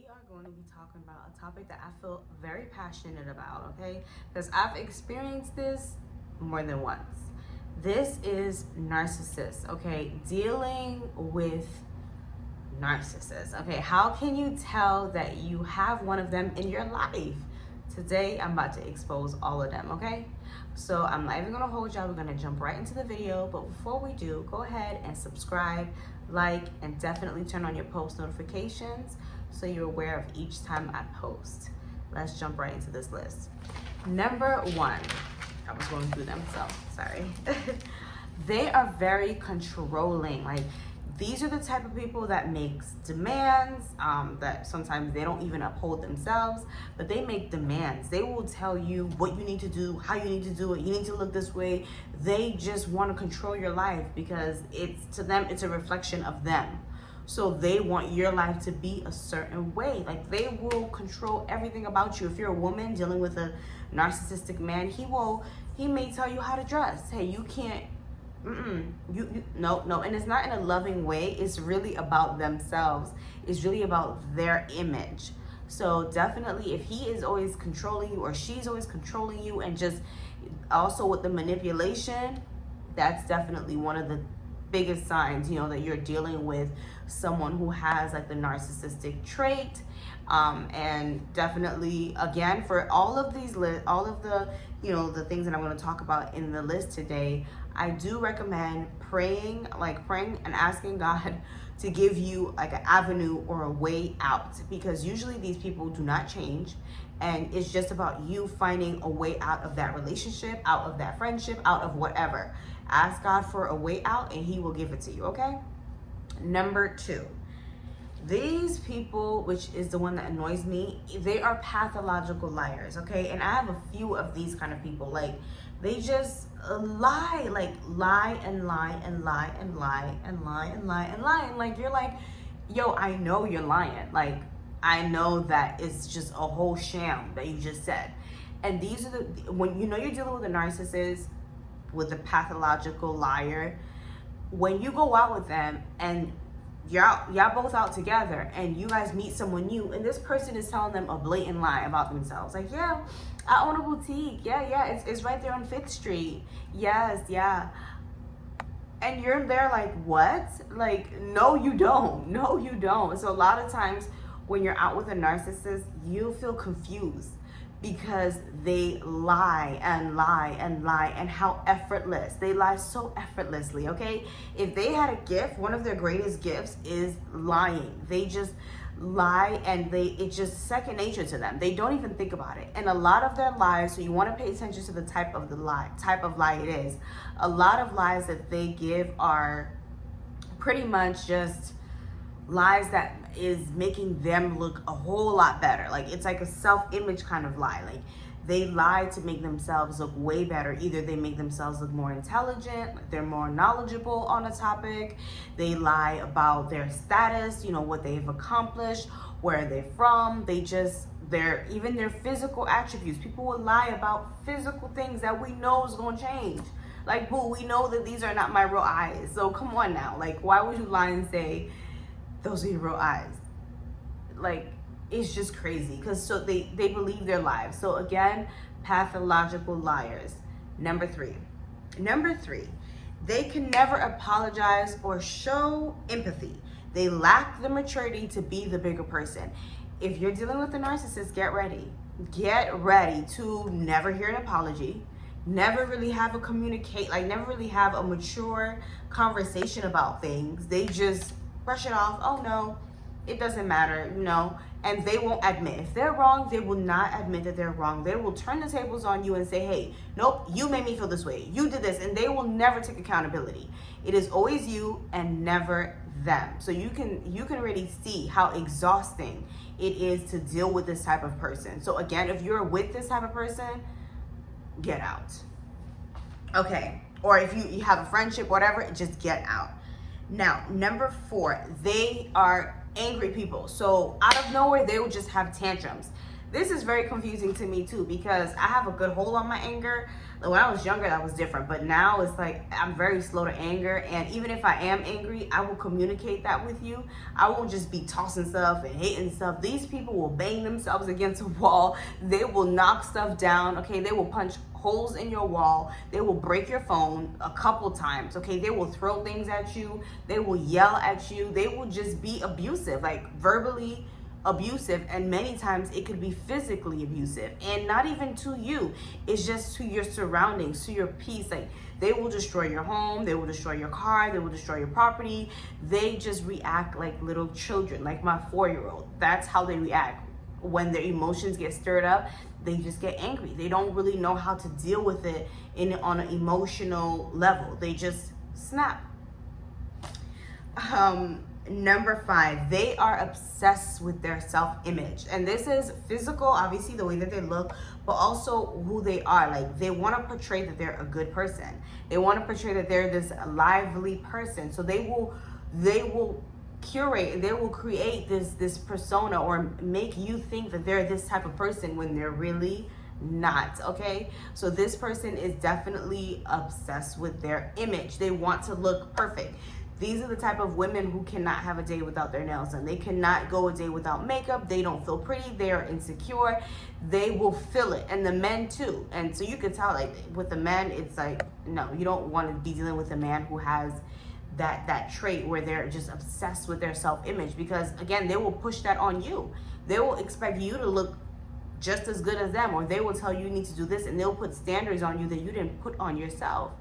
we are going to be talking about a topic that I feel very passionate about, okay? Because I've experienced this more than once. This is narcissists, okay? Dealing with narcissists, okay? How can you tell that you have one of them in your life? Today, I'm about to expose all of them, okay? So I'm not even gonna hold y'all, we're gonna jump right into the video. But before we do, go ahead and subscribe, like, and definitely turn on your post notifications so you're aware of each time I post. Let's jump right into this list. Number one, I was going through them, so sorry. They are very controlling. Like, these are the type of people that makes demands, that sometimes they don't even uphold themselves, but they make demands. They will tell you what you need to do, how you need to do it. You need to look this way. They just want to control your life because to them, it's a reflection of them. So they want your life to be a certain way. Like, they will control everything about you. If you're a woman dealing with a narcissistic man, he may tell you how to dress. Hey, you can't, no. And it's not in a loving way. It's really about themselves. It's really about their image. So definitely, if he is always controlling you or she's always controlling you, and just also with the manipulation, that's definitely one of the biggest signs, that you're dealing with someone who has like the narcissistic trait. And definitely, again, for all of these all of the the things that I'm going to talk about in the list today, I do recommend praying and asking God to give you like an avenue or a way out, because usually these people do not change, and it's just about you finding a way out of that relationship, out of that friendship, out of whatever. Ask God for a way out and he will give it to you, okay? Number two, these people, which is the one that annoys me, they are pathological liars, okay? And I have a few of these kind of people. Like, they just lie and lie and lie and lie and lie and lie and lie and lie. And like, you're like, yo, I know you're lying. Like, I know that it's just a whole sham that you just said. And these are when you're dealing with a narcissist, with a pathological liar, when you go out with them and y'all both out together and you guys meet someone new and this person is telling them a blatant lie about themselves, like, yeah, I own a boutique, yeah, it's right there on 5th Street, yes, yeah, and you're there like, what? Like, no you don't. So a lot of times when you're out with a narcissist, you feel confused because they lie and lie and lie, and how effortless. They lie so effortlessly, okay? If they had a gift, one of their greatest gifts is lying. They just lie, and it's just second nature to them. They don't even think about it. And a lot of their lies, so you want to pay attention to the type of lie it is. A lot of lies that they give are pretty much just lies that is making them look a whole lot better. Like, it's like a self-image kind of lie. Like, they lie to make themselves look way better. Either they make themselves look more intelligent, like they're more knowledgeable on a topic. They lie about their status, what they've accomplished, where they're from. Even their physical attributes. People will lie about physical things that we know is going to change. Like, boo, we know that these are not my real eyes. So come on now. Like, why would you lie and say those are your real eyes? Like, it's just crazy, because so they believe their lives. So again, pathological liars. Number three, they can never apologize or show empathy. They lack the maturity to be the bigger person. If you're dealing with a narcissist, get ready to never hear an apology, never really have never really have a mature conversation about things. They just brush it off. Oh no, it doesn't matter, and they won't admit. If they're wrong, they will not admit that they're wrong. They will turn the tables on you and say, hey, nope, you made me feel this way, you did this, and they will never take accountability. It is always you and never them. So you can already see how exhausting it is to deal with this type of person. So again, if you're with this type of person, get out, okay? Or if you have a friendship, whatever, just get out. Now, number 4, they are angry people. So out of nowhere, they will just have tantrums. this is very confusing to me too, because I have a good hold on my anger. When I was younger, that was different, but now it's like I'm very slow to anger, and even if I am angry, I will communicate that with you. I won't just be tossing stuff and hating stuff. These people will bang themselves against a wall. They will knock stuff down, okay? They will punch holes in your wall. They will break your phone a couple times, okay? They will throw things at you. They will yell at you. They will just be abusive, like verbally abusive, and many times it could be physically abusive, and not even to you. It's just to your surroundings, to your peace. Like, they will destroy your home, they will destroy your car, they will destroy your property. They just react like little children, like my 4-year-old. That's how they react. When their emotions get stirred up, they just get angry. They don't really know how to deal with it on an emotional level. They just snap. Number 5, they are obsessed with their self-image. And this is physical, obviously, the way that they look, but also who they are. Like, they want to portray that they're a good person. They want to portray that they're this lively person. So they will curate and they will create this persona, or make you think that they're this type of person when they're really not, okay? So this person is definitely obsessed with their image. They want to look perfect. These are the type of women who cannot have a day without their nails done. They cannot go a day without makeup. They don't feel pretty. They are insecure. They will feel it. And the men too. And so you can tell, like, with the men, it's like, no, you don't want to be dealing with a man who has that trait where they're just obsessed with their self-image, because again, they will push that on you. They will expect you to look just as good as them, or they will tell you need to do this, and they'll put standards on you that you didn't put on yourself.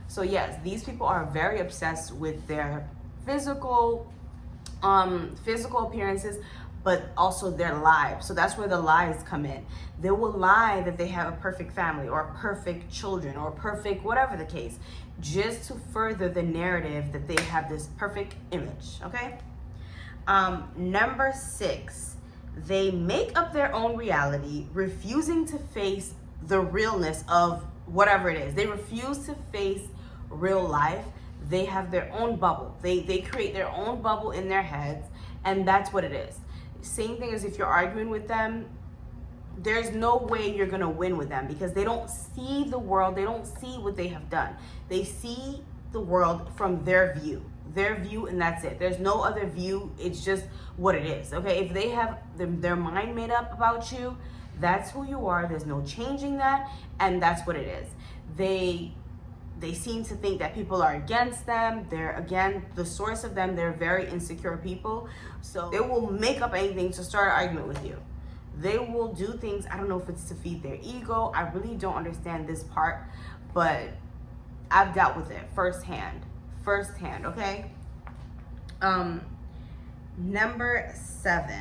So yes, these people are very obsessed with their physical appearances, but also their lives. So that's where the lies come in. They will lie that they have a perfect family, or perfect children, or perfect whatever the case, just to further the narrative that they have this perfect image, okay? Number 6, they make up their own reality, refusing to face the realness of whatever it is. They refuse to face real life. They have their own bubble. They create their own bubble in their heads, and that's what it is. Same thing as if you're arguing with them, there's no way you're gonna win with them, because they don't see the world. They don't see what they have done. They see the world from their view, and that's it. There's no other view. It's just what it is, okay? If they have their mind made up about you, that's who you are. There's no changing that, and that's what it is. They seem to think that people are against them. They're, again, the source of them. They're very insecure people. So they will make up anything to start an argument with you. They will do things, I don't know if it's to feed their ego. I really don't understand this part, but I've dealt with it firsthand, okay? Number 7,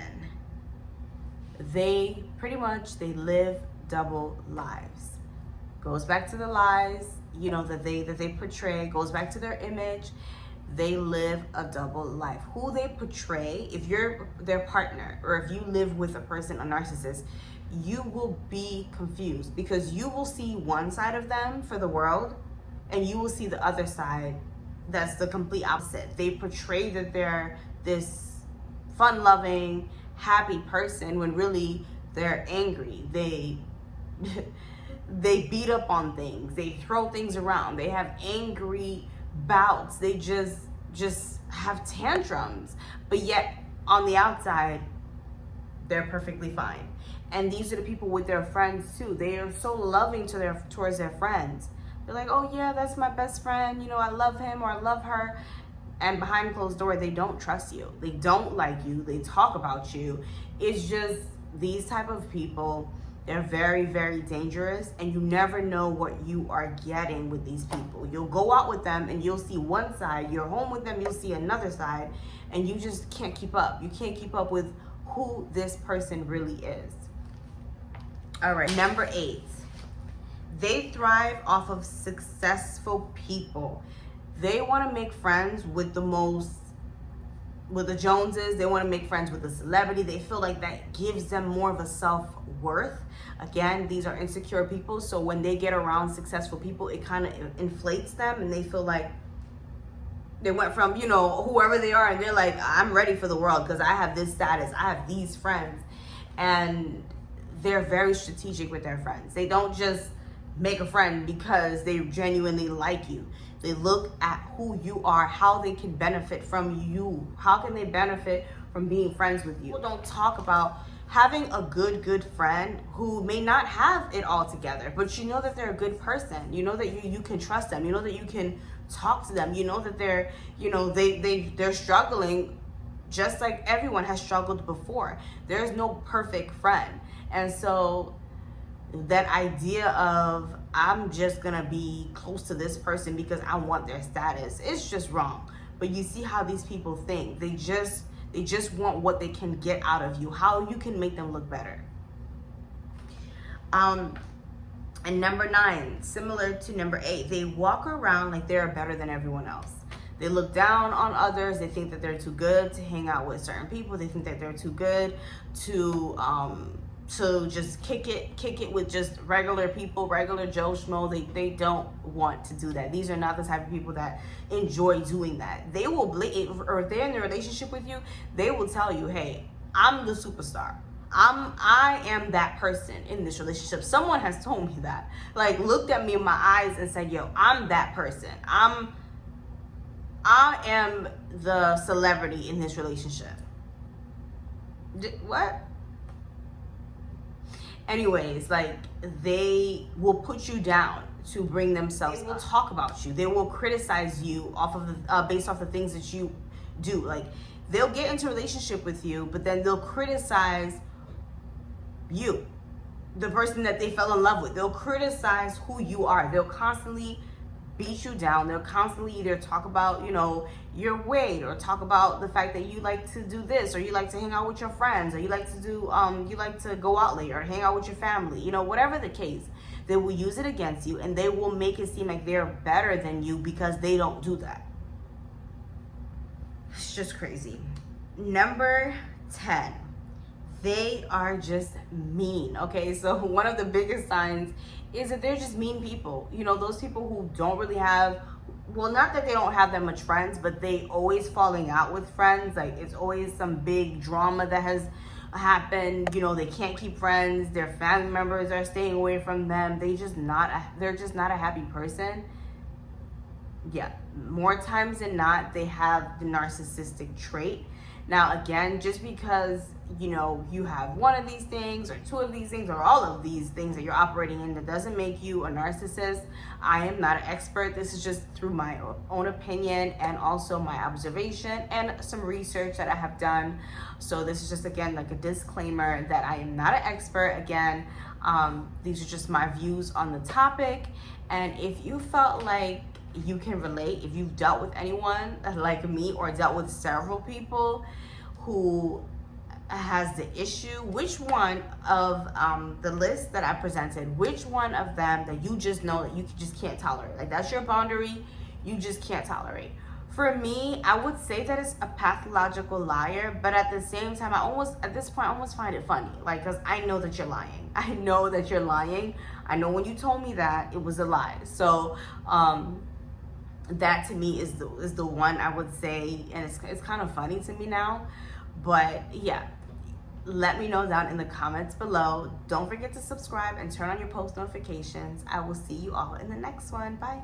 they live double lives. Goes back to the lies, you know, that they portray, goes back to their image. They live a double life. Who they portray, if you're their partner, or if you live with a person, a narcissist, you will be confused, because you will see one side of them for the world, and you will see the other side that's the complete opposite. They portray that they're this fun-loving, happy person, when really they're angry. They beat up on things. They throw things around. They have angry bouts. They just have tantrums. But yet, on the outside, they're perfectly fine. And these are the people with their friends too. They are so loving towards their friends. They're like, oh yeah, that's my best friend. You know, I love him or I love her. And behind closed door, they don't trust you. They don't like you. They talk about you. It's just these type of people. They're very, very dangerous, and you never know what you are getting with these people. You'll go out with them and you'll see one side. You're home with them, you'll see another side, and you just can't keep up. You can't keep up with who this person really is. All right, number 8. They thrive off of successful people. They want to make friends with the Joneses. They want to make friends with the celebrity. They feel like that gives them more of a self-worth. Again, these are insecure people, so when they get around successful people, it kind of inflates them, and they feel like they went from, you know, whoever they are, and they're like, I'm ready for the world because I have this status, I have these friends. And they're very strategic with their friends. They don't just make a friend because they genuinely like you. They look at who you are, how they can benefit from you. How can they benefit from being friends with you? People don't talk about having a good friend who may not have it all together, but you know that they're a good person. You know that you can trust them. You know that you can talk to them. You know that they're, you know, they're struggling just like everyone has struggled before. There's no perfect friend. And so that idea of I'm just gonna be close to this person because I want their status, it's just wrong. But you see how these people think. They just want what they can get out of you, how you can make them look better. And number 9, similar to number 8, they walk around like they're better than everyone else. They look down on others. They think that they're too good to hang out with certain people. They think that they're too good to just kick it with just regular people, regular Joe Schmo. They don't want to do that. These are not the type of people that enjoy doing that. They will, or if they're in a relationship with you, they will tell you, hey, I'm the superstar. I am that person in this relationship. Someone has told me that. Like, looked at me in my eyes and said, yo, I'm that person. I am the celebrity in this relationship. What? Anyways, like, they will put you down to bring themselves. They will talk about you. They will criticize you off of the based off the things that you do. Like, they'll get into a relationship with you, but then they'll criticize you, the person that they fell in love with. They'll criticize who you are. They'll constantly beat you down. They'll constantly either talk about, you know, your weight, or talk about the fact that you like to do this, or you like to hang out with your friends, or you like to do you like to go out late or hang out with your family. You know, whatever the case, they will use it against you, and they will make it seem like they're better than you because they don't do that. It's just crazy. Number 10, they are just mean. Okay, so one of the biggest signs is that they're just mean people. You know, those people who don't really have, well, not that they don't have that much friends, but they always falling out with friends. Like, it's always some big drama that has happened. You know, they can't keep friends. Their family members are staying away from them. They're just not a happy person. Yeah, more times than not, they have the narcissistic trait. Now, again, just because, you know, you have one of these things or two of these things or all of these things that you're operating in, that doesn't make you a narcissist. I am not an expert. This is just through my own opinion and also my observation and some research that I have done. So this is just, again, like a disclaimer that I am not an expert. Again, these are just my views on the topic. And if you felt like you can relate, if you've dealt with anyone like me or dealt with several people who has the issue, which one of the list that I presented, which one of them that you just know that you just can't tolerate, like that's your boundary, you just can't tolerate? For me, I would say that it's a pathological liar, but at the same time, at this point, I almost find it funny, like, because I know that you're lying. I know that you're lying. I know when you told me that, it was a lie. So that to me is the one I would say, and it's kind of funny to me now. But yeah, let me know down in the comments below. Don't forget to subscribe and turn on your post notifications. I will see you all in the next one. Bye.